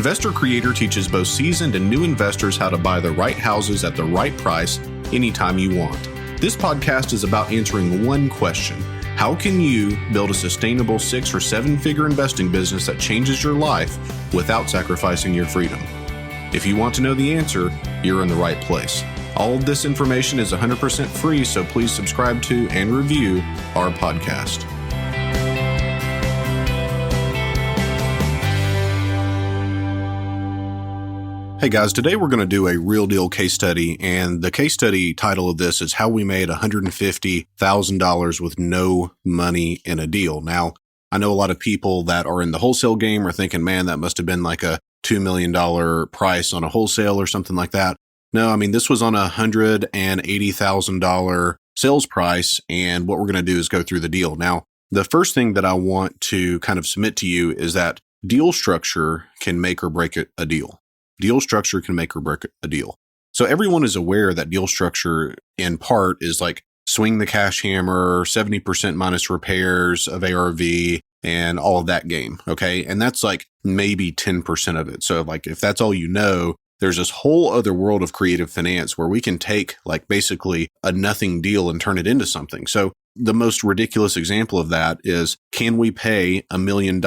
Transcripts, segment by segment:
Investor Creator teaches both seasoned and new investors how to buy the right houses at the right price anytime you want. This podcast is about answering one question: how can you build a sustainable 6 or 7 figure investing business that changes your life without sacrificing your freedom? If you want to know the answer, you're in the right place. All of this information is 100% free, so please subscribe to and review our podcast. Hey guys, today we're going to do a real deal case study, and the case study title of this is how we made $150,000 with no money in a deal. Now, I know a lot of people that are in the wholesale game are thinking, man, that must have been like a $2 million price on a wholesale or something like that. No, I mean, this was on a $180,000 sales price, and what we're going to do is go through the deal. Now, the first thing that I want to kind of submit to you is that deal structure can make or break a deal. Deal structure can make or break a deal. So everyone is aware that deal structure in part is like swing the cash hammer, 70% minus repairs of ARV and all of that game. Okay. And that's like maybe 10% of it. So like if that's all you know, there's this whole other world of creative finance where we can take like basically a nothing deal and turn it into something. So the most ridiculous example of that is, can we pay $1 million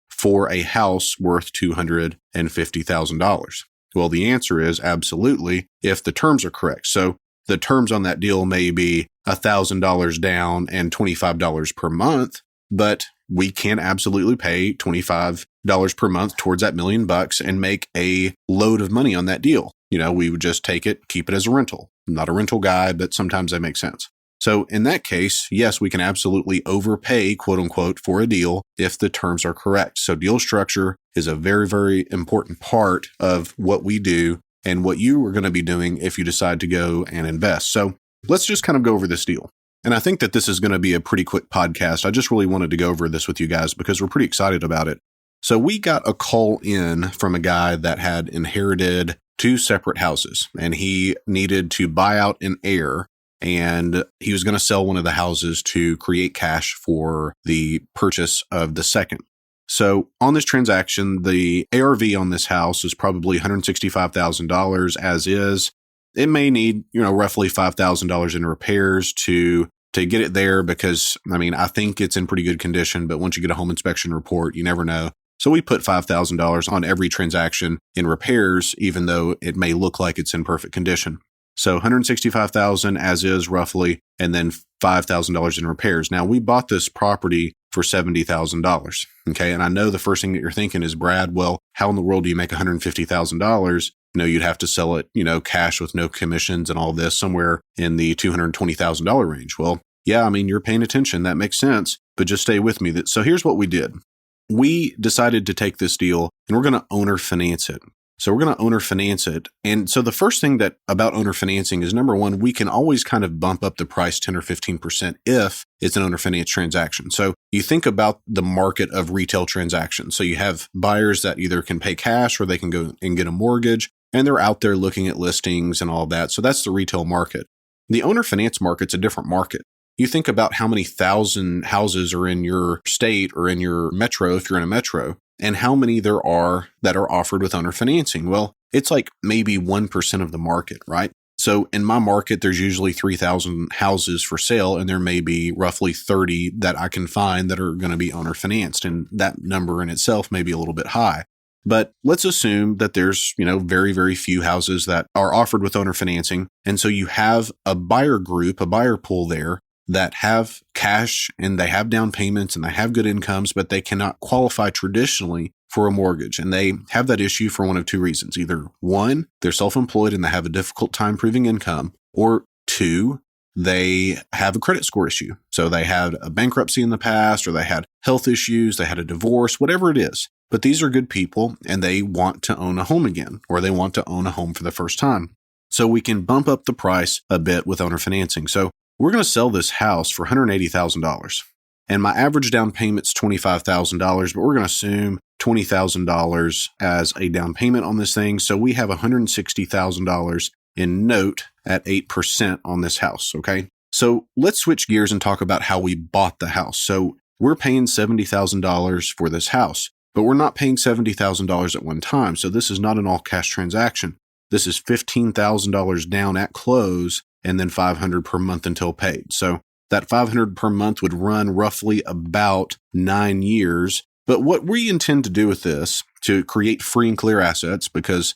for a house worth $250,000? Well, the answer is absolutely, if the terms are correct. So the terms on that deal may be $1,000 down and $25 per month, but we can absolutely pay $25 per month towards that $1 million and make a load of money on that deal. You know, we would just take it, keep it as a rental. I'm not a rental guy, but sometimes that makes sense. So in that case, yes, we can absolutely overpay, quote unquote, for a deal if the terms are correct. So deal structure is a very, very important part of what we do and what you are going to be doing if you decide to go and invest. So let's just kind of go over this deal. And I think that this is going to be a pretty quick podcast. I just really wanted to go over this with you guys because we're pretty excited about it. So we got a call in from a guy that had inherited 2 separate houses, and he needed to buy out an heir. And he was going to sell one of the houses to create cash for the purchase of the second. So on this transaction, the ARV on this house is probably $165,000 as is. It may need, roughly $5,000 in repairs to get it there because, I think it's in pretty good condition, but once you get a home inspection report, you never know. So we put $5,000 on every transaction in repairs, even though it may look like it's in perfect condition. So $165,000 as is roughly, and then $5,000 in repairs. Now we bought this property for $70,000. Okay. And I know the first thing that you're thinking is, Brad, well, how in the world do you make $150,000? You'd have to sell it, cash with no commissions and all this somewhere in the $220,000 range. Well, yeah, you're paying attention. That makes sense, but just stay with me. So here's what we did. We decided to take this deal and we're going to owner finance it. So we're going to owner finance it. And so the first thing about owner financing is, number one, we can always kind of bump up the price 10 or 15% if it's an owner finance transaction. So you think about the market of retail transactions. So you have buyers that either can pay cash or they can go and get a mortgage, and they're out there looking at listings and all that. So that's the retail market. The owner finance market's a different market. You think about how many thousand houses are in your state or in your metro, if you're in a metro, and how many there are that are offered with owner financing. Well, it's like maybe 1% of the market, right? So in my market, there's usually 3,000 houses for sale, and there may be roughly 30 that I can find that are going to be owner financed. And that number in itself may be a little bit high. But let's assume that there's, very, very few houses that are offered with owner financing. And so you have a buyer group, a buyer pool there that have cash and they have down payments and they have good incomes, but they cannot qualify traditionally for a mortgage. And they have that issue for one of 2 reasons. Either 1, they're self-employed and they have a difficult time proving income, or 2, they have a credit score issue. So they had a bankruptcy in the past, or they had health issues, they had a divorce, whatever it is. But these are good people and they want to own a home again, or they want to own a home for the first time. So we can bump up the price a bit with owner financing. So we're going to sell this house for $180,000. And my average down payment's $25,000, but we're going to assume $20,000 as a down payment on this thing. So we have $160,000 in note at 8% on this house. Okay. So let's switch gears and talk about how we bought the house. So we're paying $70,000 for this house. But we're not paying $70,000 at one time. So this is not an all cash transaction. This is $15,000 down at close and then $500 per month until paid. So that $500 per month would run roughly about 9 years. But what we intend to do with this to create free and clear assets, because,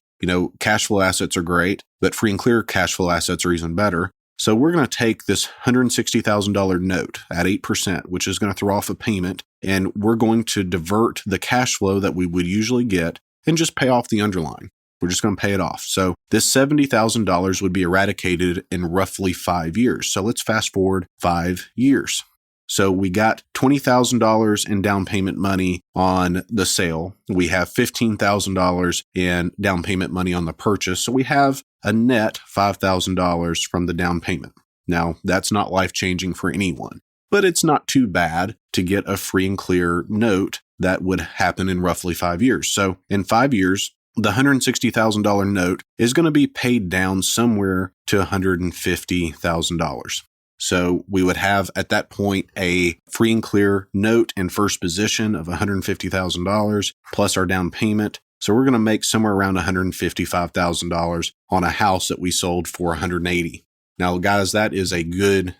cash flow assets are great, but free and clear cash flow assets are even better. So we're going to take this $160,000 note at 8%, which is going to throw off a payment, and we're going to divert the cash flow that we would usually get and just pay off the underlying. We're just going to pay it off. So this $70,000 would be eradicated in roughly 5 years. So let's fast forward 5 years. So we got $20,000 in down payment money on the sale. We have $15,000 in down payment money on the purchase. So we have a net $5,000 from the down payment. Now, that's not life-changing for anyone, but it's not too bad to get a free and clear note that would happen in roughly 5 years. So in 5 years, the $160,000 note is going to be paid down somewhere to $150,000. So we would have at that point a free and clear note in first position of $150,000 plus our down payment. So we're going to make somewhere around $155,000 on a house that we sold for $180,000. Now, guys, that is a good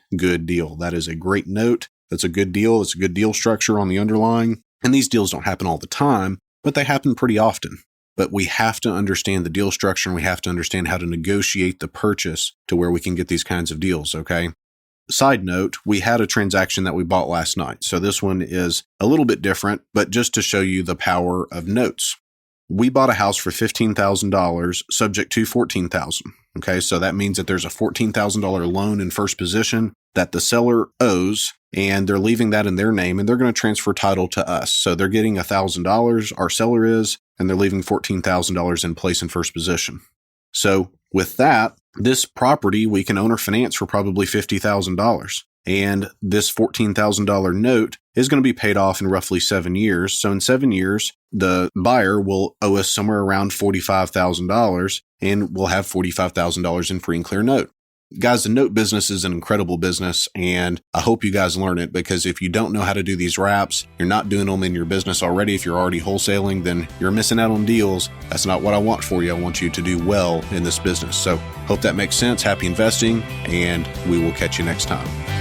deal. That is a great note. That's a good deal. It's a good deal structure on the underlying. And these deals don't happen all the time, but they happen pretty often. But we have to understand the deal structure, and we have to understand how to negotiate the purchase to where we can get these kinds of deals, okay? Side note, we had a transaction that we bought last night. So this one is a little bit different, but just to show you the power of notes. We bought a house for $15,000 subject to $14,000. Okay, so that means that there's a $14,000 loan in first position that the seller owes, and they're leaving that in their name, and they're going to transfer title to us. So they're getting $1,000, our seller is, and they're leaving $14,000 in place in first position. So with that, this property we can own or finance for probably $50,000. And this $14,000 note is going to be paid off in roughly 7 years. So in 7 years, the buyer will owe us somewhere around $45,000, and we'll have $45,000 in free and clear note. Guys, the note business is an incredible business, and I hope you guys learn it, because if you don't know how to do these wraps, you're not doing them in your business already. If you're already wholesaling, then you're missing out on deals. That's not what I want for you. I want you to do well in this business. So hope that makes sense. Happy investing, and we will catch you next time.